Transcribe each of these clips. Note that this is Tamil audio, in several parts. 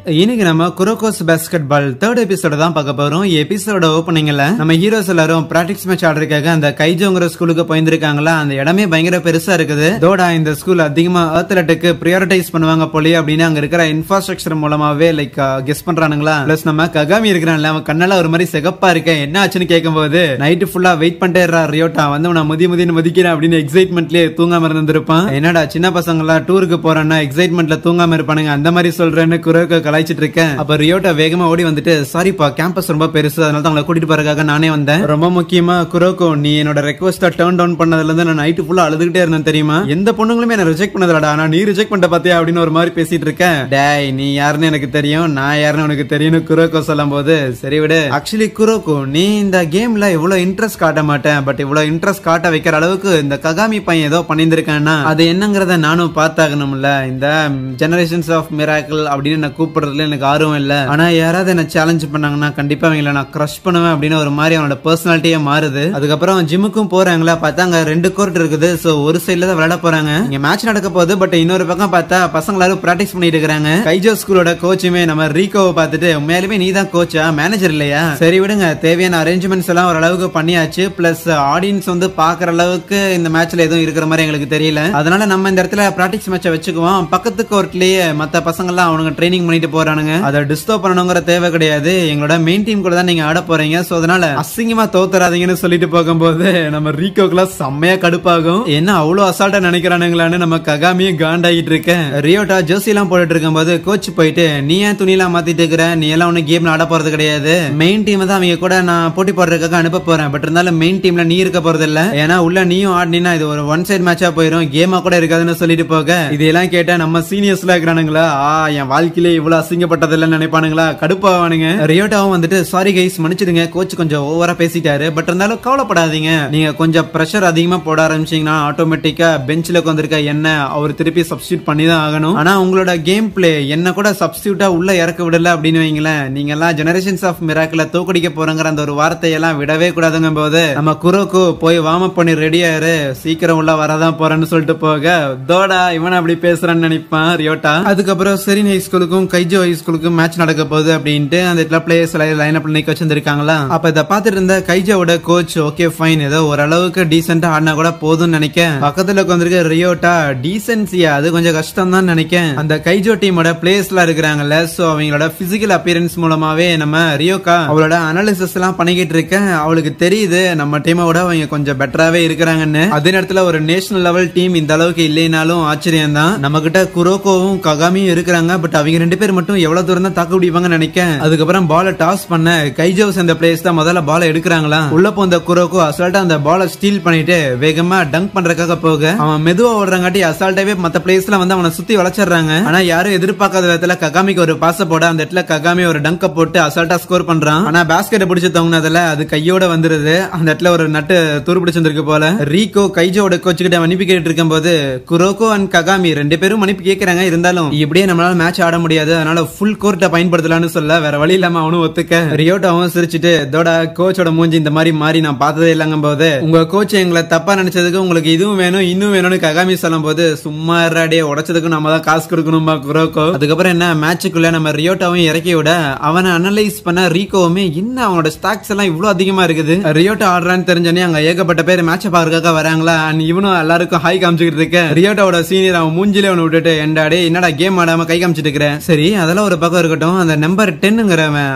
இன்னைக்கு நம்ம குரோகோஸ் பாஸ்கெட்பால் 3rd எபிசோட தான் பார்க்க போறோம். எபிசோட ஓபனிங்ல நம்ம ஹீரோஸ் எல்லாரும் பிராக்டிஸ் மேட்ச் ஆடுறதுக்காக அந்த கைஜோங்கிற ஸ்கூலுக்கு போயிருக்காங்களா. அந்த இடமே பயங்கர பெருசா இருக்குது. தோடா இந்த ஸ்கூல் அதிகமா அத்லெட்டுக்கு பிரியாரிட்டைஸ் பண்ணுவாங்க போலயே அப்படின்னு அங்க இருக்கிற இன்ஃப்ராஸ்ட்ரக்சர் மூலமாவே லைக் கெஸ் பண்றானுங்களா. பிளஸ் நம்ம ககாமி இருக்கிறான்ல, அவன் கண்ணால ஒரு மாதிரி சிகப்பா இருக்க என்ன ஆச்சுன்னு கேட்கும்போது நைட்டு ஃபுல்லா வெயிட் பண்ணிட்டே ரியோட்டா வந்து உன முதின்னு மதிக்கிறேன் அப்படின்னு எக்ஸைட்மெண்ட்லயே தூங்காம இருந்திருப்பான். என்னடா சின்ன பசங்க எல்லாம் டூருக்கு போறேன்னா எக்ஸைட்மெண்ட்ல தூங்காம இருப்பானுங்க, அந்த மாதிரி சொல்றேன்னு குரோக்கோ கலாய்ச்சிட்டு இருக்கேன். அப்ப ரியோட்டா வேகமா ஓடி வந்துட்டு, சாரிப்பா கேம்பஸ் ரொம்ப பெருசு, அதனால தான் உங்களை கூட்டிட்டு போறதுக்காக நானே வந்தேன். ரொம்ப முக்கியமா குரோக்கோ, நீ என்னோட ரெக்வஸ்ட டர்ன் டவுன் பண்ணதுல இருந்து நான் நைட்டு ஃபுல்லா அழுதுகிட்டே இருந்தேன் தெரியுமா. எந்த பொண்ணுங்களுமே என்ன ரிஜெக்ட் பண்ணதலடா, ஆனா நீ ரிஜெக்ட் பண்ண பாத்தியா அப்படின்னு ஒரு மாதிரி பேசிட்டு இருக்கேன். டேய் நீ யாருன்னு எனக்கு தெரியும், நான் யாருன்னு உனக்கு தெரியும்னு குரோக்கோ சொல்லும் போது சரி விடு. ஆக்சுவலி குரோக்கோ, நீ இந்த கேம்ல இவ்வளவு இன்ட்ரெஸ்ட் காட்ட மாட்டேன், பட் இவ்வளவு இன்ட்ரெஸ்ட் காட்ட வைக்கிற அளவுக்கு இந்த ககாமி பையன் ஏதோ பண்ணிருக்கான்னா அது என்னங்கறத நானும் பார்த்தாகணும்ல. இந்த ஜெனரேஷன்ஸ் ஆஃப் மிராக்கிள் அப்படின்னு நான் கூப்பிடுறதுல எனக்கு ஆர்வம் இல்ல, ஆனா யாராவது என்ன சேலஞ்ச் பண்ணாங்கன்னா கண்டிப்பா அவங்கள நான் கிரஷ் பண்ணுவேன் அப்படின்னு ஒரு மாதிரி அவனோட பர்சனாலிட்டியே மாறுது. அதுக்கப்புறம் ஜிம்முக்கும் போறாங்களா, பார்த்தா அங்க 2 கோர்ட் இருக்குது. சோ ஒரு சைட்ல தான் விளையாட போறாங்க, இங்க மேட்ச் நடக்க போகுது. பட் இன்னொரு பக்கம் பார்த்தா பசங்க எல்லாரும் பிராக்டிஸ் பண்ணிட்டு இருக்காங்க. கைஜோ ஸ்கூலோட கோச்சுமே நம்ம ரீகோவை பார்த்துட்டு, உண்மையாலுமே நீ தான் கோச்சா, மேனேஜர் இல்லையா, சரி விடுங்க, தேவையான அரேஞ்ச்மெண்ட்ஸ் எல்லாம் ஓரளவுக்கு பண்ணியாச்சு. பிளஸ் ஆடியன்ஸ் வந்து பாக்குற அளவுக்கு இந்த மேட்ச்ல எதுவும் இருக்கிற மாதிரி எங்களுக்கு தெரியல, அதனால நம்ம இந்த இடத்துல பிராக்டிஸ் மேட்சை வச்சுக்குவோம். பக்கத்து கோர்ட்லயே மத்த பசங்க எல்லாம் அவனுங்க ட்ரைனிங் பண்ணிட்டு போறானுங்க, அதை டிஸ்டர்ப் பண்ணணுங்கிற தேவை கிடையாது. எங்களோட மெயின் டீம் கூட தான் நீங்க ஆட போறீங்க, சோ அதனால அசிங்கமா தோத்துறாதீங்கன்னு சொல்லிட்டு போகும்போது நம்ம ரீகோக்குலாம் செம்மையா கடுப்பாகும். என்ன அவ்வளவு அசால்ட்டா நினைக்கிறானுங்களான்னு நம்ம ககாமியும் காண்டாகிட்டு இருக்கேன். ரியோட்டா ஜெர்சி எல்லாம் போட்டுட்டு இருக்கும்போது கோச் போயிட்டு, நீ ஏன் துணி எல்லாம் மாத்திட்டு இருக்கிற, நீ எல்லாம் ஒண்ணு கேம்ல ஆட போறது கிடையாது, மெயின் டீம் தான் அவங்க கூட நான் போட்டி போடுறதுக்காக அனுப்ப போறேன், பட் இருந்தாலும் மெயின் டீம்ல நீ இருக்க போறது இல்ல, ஏன்னா உள்ள நீயும் ஆடினா இது ஒரு ஒன் சைட் மேட்சா போயிடும், கேமா கூட இருக்காதுன்னு சொல்லிட்டு போக, இதெல்லாம் கேட்டா நம்ம சீனியர்ஸ்ல இருக்கிறானுங்களா, என் வாழ்க்கையில இவ்வளவு அசிங்கப்பட்டது இல்லைன்னு நினைப்பானுங்களா, கடுப்பாவானுங்க. ரியோட்டாவும் வந்துட்டு, சாரி கைஸ் மன்னிச்சிடுங்க, கோச் கொஞ்சம் ஓவரா பேசிட்டாரு, பட் இருந்தாலும் கவலைப்படாதீங்க, நீங்க கொஞ்சம் பிரஷர் அதிகமா போட ஆரம்பிச்சீங்கன்னா ஆட்டோமேட்டிக்கா பெஞ்ச்ல உட்கார்ந்திருக்க என்ன அவர் திருப்பி சப்ஸ்டியூட் பண்ணி தான் ஆகணும். ஆனா உங்களோட கேம் பிளே என்ன கூட சப்ஸ்டியூட்டா உள்ள இறக்க விடல அப்படின்னு வைங்களேன், நீங்க எல்லாம் ஜெனரேஷன்ஸ் ஆஃப் மிராக்கிள தோக்கடிக்க போறங்கிற அந்த ஒரு வார்த்தையெல்லாம் விடவே கூடாதுங்க போது நம்ம குரோக்கு போய் வார்ம் அப் பண்ணி ரெடியா இரு, சீக்கிரம் உள்ள வரதான் போறேன்னு சொல்லிட்டு போக, தோடா இவன் அப்படி பேசுறான்னு நினைப்பான் ரியோட்டா. அதுக்கப்புறம் செரின் ஹை ஸ்கூலுக்கும் கைஜோ ஹை ஸ்கூலுக்கும் மேட்ச் நடக்க போகுது அப்படின்ட்டு அந்த இடத்துல பிளேயர்ஸ் லைன் அப்ல நிக்க வச்சிருக்காங்களா. அப்ப இத பாத்துட்டு இருந்த கைஜோட கோச், ஓகே ஃபைன், ஏதோ ஓரளவுக்கு டீசென்ட்டா ஆடினா கூட போதும்னு நினைக்கேன். பக்கத்துல உட்கார்ந்திருக்க ரியோட்டா, டீசென்சியா அது கொஞ்சம் கஷ்டம் தான் நினைக்கேன். அந்த கைஜோ டீமோட பிளேயர்ஸ்லாம் இருக்கிறாங்கல்ல, சோ அவங்களோட பிசிக்கல் அப்பியரன்ஸ் மூலமாவே நம்ம ரியோக்கா அவளோட அனாலிசிஸ் எல்லாம் பண்ணிக்கிட்டு இருக்கேன். அவளுக்கு தெரியுது நம்ம டீமோட அவங்க கொஞ்சம் பெட்டராவே இருக்கிறாங்கன்னு. அதே நேரத்துல ஒரு நேஷனல் லெவல் டீம் இந்த அளவுக்கு இல்லைனாலும் ஆச்சரியம் தான். நம்ம கிட்ட குரோக்கோவும் ககாமியும் இருக்கிறாங்க, பட் அவங்க 2 பேர் மட்டும் எவ்வளவு தூரம் தான் தாக்க முடிவாங்க நினைக்கேன். அதுக்கப்புறம் பாலை டாஸ் பண்ண கைஜோஸ் அந்த பிளேயர்ஸ் தான் முதல்ல பாலை எடுக்கிறாங்களா. உள்ள போந்த குரோக்கோ அசால்ட்டா அந்த பாலை ஸ்டீல் பண்ணிட்டு வேகமா டங்க் பண்றதுக்காக போக, அவன் மெதுவா ஓடுறாங்காட்டி அசால்ட்டாவே மத்த பிளேயர்ஸ்ல வந்து அவனை சுத்தி வளைச்சிடுறாங்க. ஆனா யாரும் எதிர்பார்க்காத விதத்துல ககாமிக்கு ஒரு பாச போட அந்த இடத்துல ககாமி ஒரு டங்க போட்டு அசால்ட்டா ஸ்கோர் பண்றான். ஆனா பாஸ்கெட்டை பிடிச்சு தவங்கினதுல அது கையோட வந்துருது. அந்த இடத்துல ஒரு நட்டு துரு பிடிச்சிருக்கு போல. ரீகோ கைஜோட கோச் கிட்ட மன்னிப்பு கேட்டு இருக்கும் போது குரோக்கோ அண்ட் ககாமி 2 பேரும் மன்னிப்பு கேட்கறாங்க. இருந்தாலும் இப்படியே நம்மளால மேட்ச் ஆட முடியாது, அதனால ஃபுல் கோர்ட்டை பயன்படுத்தலாம்னு சொல்ல வேற வழி இல்லாம அவனும் ஒத்துக்க, ரியோட்டாவும் சிரிச்சுட்டு, இதோட கோச்சோட மூஞ்சி இந்த மாதிரி மாறி நான் பார்த்ததே இல்லங்க போது, உங்க கோச் எங்களை தப்பா நினைச்சதுக்கு உங்களுக்கு இதுவும் வேணும் இன்னும் வேணும்னு ககாமி சொல்லும் போது, சும்மா இருடே, உடைச்சதுக்கு நம்ம தான் காசு கொடுக்கணுமா குரோக்கோ. அதுக்கப்புறம் என்ன மேட்சுக்குள்ள நம்ம ரியோட்டாவும் இறக்கி விட அவனை அனலைஸ் பண்ண ரீகோவுமே, என்ன அவனோட ஸ்டாக்ஸ் எல்லாம் இவ்வளவு அதிகமா இருக்குது, ரியோட்டா ஆடுறான்னு தெரிஞ்சனே அங்க ஏகப்பட்ட பேர் மேட்ச பாக்குறதுக்காக வராங்களா. அண்ட் இவனும் எல்லாருக்கும் ஹாய் காமிச்சுக்கிட்டு இருக்க, ரியோட்டாவோட சீனியர் அவன் மூஞ்சிலே அவனை விட்டுட்டு, என்னடா என்னடா கேம் ஆடாம கை காமிச்சிட்டு இருக்கிறேன். சரி அதெல்லாம் ஒரு பக்கம் இருக்கட்டும், அந்த நம்பர் 10ங்கிறவன்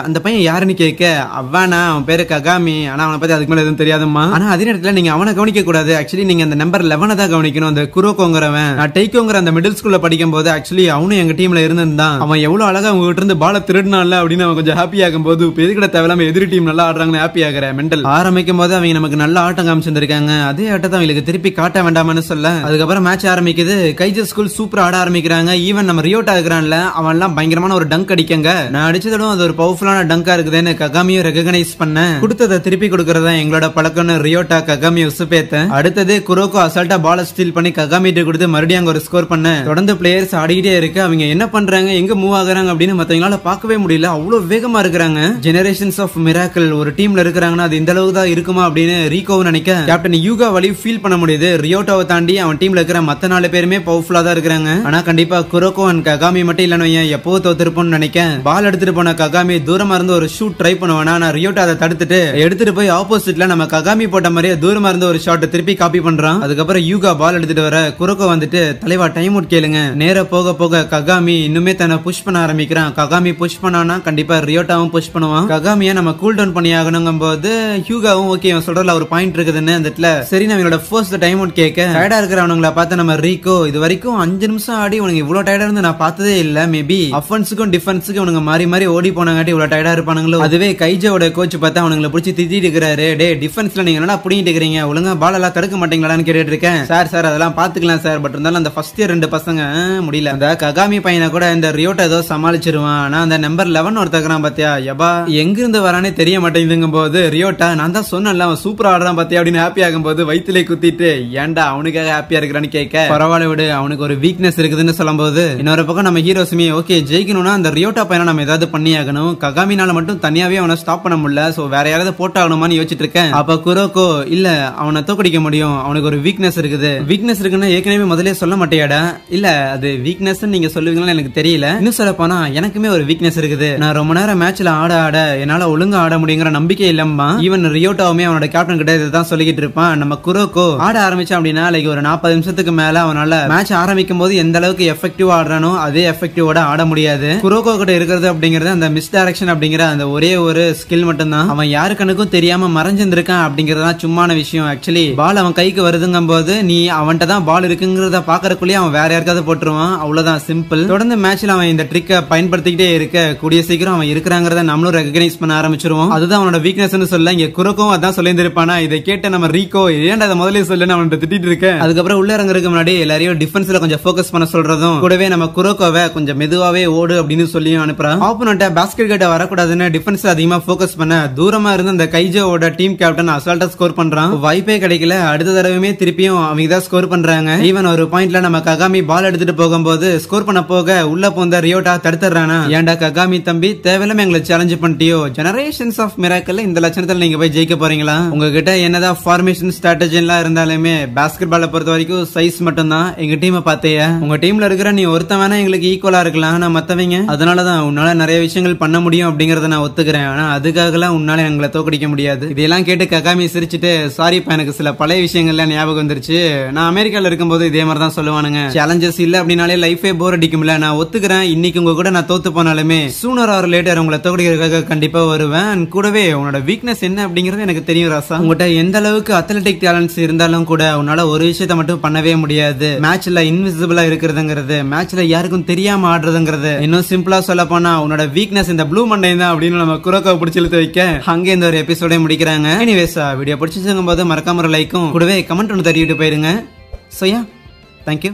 அந்த பையன் யாருன்னு கேட்க, அவனா அவன் பேரு ககாமி, ஆனா அவனை பத்தி அதுக்கு மேல எதுவும் தெரியாதுமா. ஆனா அதே நேரத்துல நீங்க அவனை கவனிக்க கூடாது, ஆக்சுவலி நீங்க அந்த நம்பர் 11 தான் கவனிக்கணும். அந்த குரோக்கோங்கிறவன் நான் டெய்கோங்கிற அந்த மிடில் ஸ்கூல்ல படிக்கும் போது ஆக்சுவலி அவனும் எங்க டீம்ல இருந்திருந்தான். அவன் எவ்வளவு அழகா உங்ககிட்ட இருந்து பால திருடினான்ல அப்படின்னு அவன் கொஞ்சம் ஹாப்பி ஆகும் போது, எதுக்கிட்ட தேவையில்லாம எதிரி டீம் நல்லா ஆடுறாங்கன்னு ஹாப்பி ஆகிற மெண்டல். ஆரம்பிக்கும் போது அவங்க நமக்கு நல்ல ஆட்டம் காமிச்சிருக்காங்க, அதே ஆட்டத்தை அவங்களுக்கு திருப்பி காட்ட வேண்டாம்னு சொல்ல, அதுக்கப்புறம் மேட்ச் ஆரம்பிக்குது. கைஜோ ஸ்கூல் சூப்பரா ஆட ஆரம்பிக்கிறாங்க. ஈவன் நம்ம ரியோட்டா இருக்கிறான்ல, அவன் எல்லாம் பயங்கரமான ஒரு டங்க் அடிக்கங்க, நான் அடிச்சதும் அது ஒரு பவர்ஃபுல்லான டங்கா இருக்குதுன்னு ககாமியும் ரெகனைஸ் பண்ண, கொடுத்ததை திருப்பி கொடுக்கறதா எங்களோட பழக்கம்னு ரியோட்டா ககாமி உசுப்பேத்த. அடுத்தது குரோக்கோ அசால்ட்டா பால ஸ்டீல் பண்ணி ககாமிட்ட கொடுத்து மறுபடியும் அங்க ஒரு ஸ்கோர் பண்ண, தொடர்ந்து பிளேயர்ஸ் ஆடிக்கிட்டே இருக்கு. அவங்க என்ன பண்றாங்க எங்க மூவ் ஆகுறாங்க அப்படின்னு மத்தவங்களால பார்க்கவே முடியல, அவ்வளவு வேகமா இருக்கிறாங்க. ஜெனரேஷன்ஸ் ஆஃப் மிராக்கிள் ஒரு டீம்ல இருக்கிறாங்கன்னா அது இந்த அளவுக்கு தான் இருக்குமா அப்படின்னு ரீகோ நினைக்க, கேப்டன் யூகா வழி ஃபீல் பண்ண முடியுது. ரியோட்டாவை தாண்டி அவன் டீம்ல இருக்கிற மத்த 4 பேருமே பவர்ஃபுல்லா தான் இருக்கிறாங்க. ஆனா கண்டிப்பா குரோக்கோ அண்ட் ககாமி மட்டும் இல்லன்னு வையன் எப்போ தோத்திருப்போம்னு நினைக்கேன். பால் எடுத்துட்டு போன ககாமி தூரமா இருந்து ஒரு ஷூட் ட்ரை பண்ணுவானா, நான் ரியோட்டா அதை தடுத்துட்டு எடுத்துட்டு போய் ஆப்போசிட்ல நம்ம ககாமி போட்ட மாதிரியே தூரமா இருந்து ஒரு ஷாட் திருப்பி காப்பி பண்றான். அதுக்கப்புறம் யூகா பால் எடுத்துட்டு வர குரோக்கோ வந்துட்டு தலைவா டைம் அவுட் கேளுங்க. நேர போக போக ககாமி இன்னுமே தன்னை புஷ் பண்ண ஆரம்பிக்கிறான். ககாமி புஷ் பண்ணானா கண்டிப்பா ரியோட்டாவும் புஷ் பண்ணுவான். ககாமியை நம்ம கூல் டவுன் பண்ணி ஆகணுங்கும் போது ஹியூகாவும் ஓகே சொல்றதுல ஒரு பாயிண்ட் இருக்குதுன்னு அந்த இடத்துல சரி நம்ம என்னோட ஃபர்ஸ்ட் டைம் அவுட் கேட்க டயர்டா இருக்கிறவனுங்களை பார்த்து நம்ம ரீகோ இது வரைக்கும் 5 நிமிஷம் ஆடி உனக்கு இவ்வளவு டயர்டா இருந்து நான் பார்த்ததே இல்ல. மேபி அஃபென்ஸுக்கும் டிஃபென்ஸுக்கும் உனக்கு மாறி மாறி ஓடி போனாங்காட்டி இவ்வளவு டயர்டா இருப்பானுங்களோ. அதுவே கைஜோட கோச் பார்த்தா அவனுங்களை பிடிச்சி திட்டிட்டு இருக்கிறாரு. டே டிஃபென்ஸ்ல நீங்க என்னடா புடிங்கிட்டு இருக்கிறீங்க, ஒழுங்கா பால் எல்லாம் தடுக்க மாட்டீங்களான்னு கேட்டுட்டு இருக்கேன். சார் அதெல்லாம் பாத்துக்கலாம் சார், பட் இருந்தாலும் அந்த ஃபர்ஸ்ட் இயர் 2 பசங்க முடியல. அந்த ககாமி பையனை கூட இந்த ரியோட்டா ஏதோ சமாளிச்சிருவான். ஆனா அந்த நம்பர் 11 ஒருத்தக்கிறான் பாத்தியா, யபா எங்க இருந்து வரானே தெரிய மாட்டேங்குதுங்கும் போது ரியோட்டா நான் தான் சொன்னேன்ல அவன் சூப்பரா ஆடுறான் பாத்தியா அப்படின்னு ஹாப்பி ஆகும் போது வயிற்றுல குத்திட்டு ஏன்டா அவனுக்காக ஹாப்பியா இருக்கிறான்னு கேட்க பரவாயில்ல விடு அவனுக்கு ஒரு வீக்னஸ் இருக்குதுன்னு சொல்லும் போது இன்னொரு பக்கம் நம்ம ஹீரோஸுமே ஓகே ஜெயிக்கணும்னா அந்த ரியோட்டா பையனை நம்ம ஏதாவது பண்ணி ஆகணும். ககாமினால மட்டும் தனியாவே அவனை ஸ்டாப் பண்ண முடியல. சோ வேற யாராவது போட்டாகணுமான்னு யோசிச்சுட்டு இருக்கேன். அப்ப குரோக்கோ இல்ல அவனை தோக்கடிக்க முடியும், அவனுக்கு ஒரு வீக்னஸ் இருக்குது. வீக்னஸ் இருக்குன்னு ஏற்கனவே முதலே சொல்ல மாட்டேயாடா. இல்ல அது வீக்னஸ் நீங்க சொல்லுவீங்களா எனக்கு தெரியல. இன்னும் சொல்ல போனா எனக்குமே ஒரு வீக்னஸ் இருக்குது. நான் ரொம்ப நேரம் மேட்ச்ல ஆட என்னால ஒழுங்கா ஆட முடியுங்கிற நம்பிக்கை இல்லம்மா. ஈவன் ரியோட்டாவுமே அவனோட கேப்டன் கிட்ட இதான் சொல்லிக்கிட்டு இருப்பான். நம்ம குரோக்கோ ஆட ஆரம்பிச்சா அப்படின்னா லைக் ஒரு 40 நிமிஷத்துக்கு மேல அவனால மேட்ச் ஆரம்பிக்கும் போது எந்த அளவுக்கு எஃபெக்டிவா ஆடுறானோ அதே எஃபெக்டிவோட ஆட முடியாது. குரோக்கோ கிட்ட இருக்கிறது அப்படிங்கறது அந்த மிஸ் டைரக்ஷன் அப்படிங்கிற அந்த ஒரே ஒரு ஸ்கில் மட்டும் தான். அவன் யாரு கணக்கும் தெரியாம மறைஞ்சிருக்கான் அப்படிங்கறதுதான் சும்மான விஷயம். ஆக்சுவலி பால் அவன் கைக்கு வருதுங்கும் போது நீ அவன்கிட்ட தான் பால் இருக்குங்கிறத பாக்குறதுக்குள்ளேயே அவன் வேற யாருக்காவது போட்டுருவான். அவ்வளவுதான் சிம்பிள். தொடர்ந்து மேட்ச்ல அவன் இந்த ட்ரிக்கை பயன்படுத்திக்கிட்டே இருக்க கூடிய சீக்கிரம் அவன் இருக்கிறாங்கிறத நம்மளும் ரெகனைஸ் பண்ண ஆரம்பிச்சிருவோம். அதுதான் அவனோட வீக்னஸ் சொல்ல இங்க குரோக்கும் அதான் சொல்லியிருப்பானா. இதை கேட்ட நம்ம ரீகோ ஏன்டா அதை முதல்ல சொல்லு அவன்கிட்ட திட்டிட்டு இருக்கேன். அதுக்கப்புறம் உள்ள இறங்குறதுக்கு முன்னாடி எல்லாரையும் டிஃபென்ஸ்ல கொஞ்சம் ஃபோக்கஸ் பண்ண சொல்றதும் கூடவே நம்ம குரோக்கோவை கொஞ்சம் மெதுவாவே ஓடு அப்படின்னு சொல்லியும் அனுப்புறான். ஆப்போனன்ட்ட பாஸ்கெட் கிட்ட வரக்கூடாதுன்னு டிஃபென்ஸ்ல அதிகமா ஃபோக்கஸ் பண்ண தூரமா இருந்து அந்த கைஜோவோட டீம் கேப்டன் அசால்ட்டா ஸ்கோர் பண்றான். வாய்ப்பே கிடைக்கல. அடுத்த தடவையுமே திருப்பியும் அவங்க தான் ஸ்கோர் பண்றாங்க. ஈவன் ஒரு பாயிண்ட்ல நம்ம ககாமி பால் எடுத்துட்டு போகும்போது ஸ்கோர் பண்ண போக உள்ள போந்த ரியோட்டா தடுத்துறானா. ஏன்டா ககாமி தம்பி தேவையில்லாம எங்களை சேலஞ்ச் பண்ணிட்டியோ, ஜெனரேஷன்ஸ் ஆஃப் மிராக்கிள் இந்த லட்சணத்துல நீங்க போய் ஜெயிக்க போறீங்களா? உங்ககிட்ட என்னதான் ஃபார்மேஷன் ஸ்ட்ராட்டஜி எல்லாம் இருந்தாலுமே பாஸ்கெட் பாலை பொறுத்த வரைக்கும் சைஸ் மட்டும் தான். எங்க டீமை பாத்தைய உங்க டீம்ல இருக்கிற நீ ஒருத்தன் வேணா எங்களுக்கு ஈக்குவலா இருக்கலாம், ஆனா மத்தவங்க அதனாலதான் உன்னால நிறைய விஷயங்கள் பண்ண முடியும் அப்படிங்கறத நான் ஒத்துக்கிறேன். ஆனா அதுக்காக எல்லாம் உன்னால எங்களை தோக்கடிக்க முடியாது. இதெல்லாம் கேட்டு ககாமி சிரிச்சுட்டு சாரிப்பா எனக்கு சில பழைய விஷயங்கள்ல ஞாபகம் வந்துருச்சு, நான் அமெரிக்கால இருக்கும்போது இதே மாதிரி தான் சொல்லுவானுங்க, சேலஞ்சஸ் இல்ல அப்படின்னாலே லைஃபே போர் அடிக்கும்ல. நான் ஒத்துக்கிறேன் இன்னைக்கு உங்க கூட நான் தோத்து போனாலுமே சூனர் ஆர் லேட்டர் உங்களை தோக்கடிக்கிறதுக்காக கண்டிப்பா வருவேன். கூடவே உன்னோட வீக்னஸ் என்ன அப்படிங்கறது எனக்கு தெரியும் ராசா. உங்ககிட்ட எந்த அளவுக்கு அத்லெட்டிக் டேலண்ட்ஸ் இருந்தாலும் கூட உன்னால ஒரு விஷயத்த மட்டும் பண்ணவே முடியாது. மேட்ச்ல இன்விசிபிளா இருக்கிறதுங்கிறது, மேட்ச்ல யாருக்கும் தெரியாம ஆடுறதுங்கிறது. இன்னும் சிம்பிளா சொல்ல போனா உன்னோட வீக்னஸ் இந்த ப்ளூ மண்டே தான் அப்படின்னு நம்ம குரோக்கோ பிடிச்சி இழுத்து வைக்க அங்கே இந்த ஒரு எபிசோட முடிக்கிறாங்க. எனிவேஸா வீடியோ பிடிச்சிருக்கும் போது மறக்காம லைக்கும் கூடவே கமெண்ட் ஒன்று தட்டிட்டு போயிருங்க. So yeah thank you.